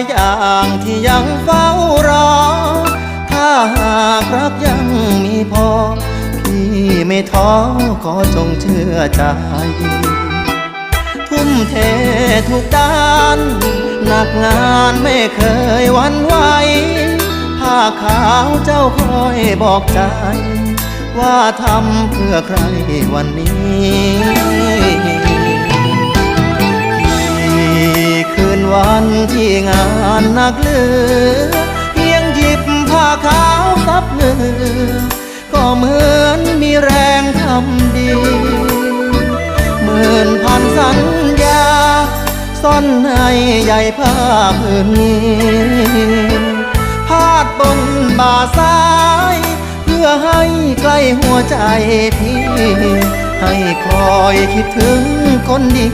อย่างที่ยังเฝ้ารอถ้าหากรักยังมีพอพี่ไม่ท้อขอจงเชื่อใจทุ่มเททุกด้านหนักงานไม่เคยหวั่นไหวผ้าขาวเจ้าคอยบอกใจว่าทำเพื่อใครวันนี้คืนวันที่งานหนักเหลือเพียงหยิบผ้าขาวซับเหงื่อก็เหมือนมีแรงทำดีหมื่นพันสัญญาซ่อนให้ใหญ่ผ้าผืนนี้พาดบนบ่าซ้ายเพื่อให้ใกล้หัวใจพี่ให้คอยคิดถึงคนดี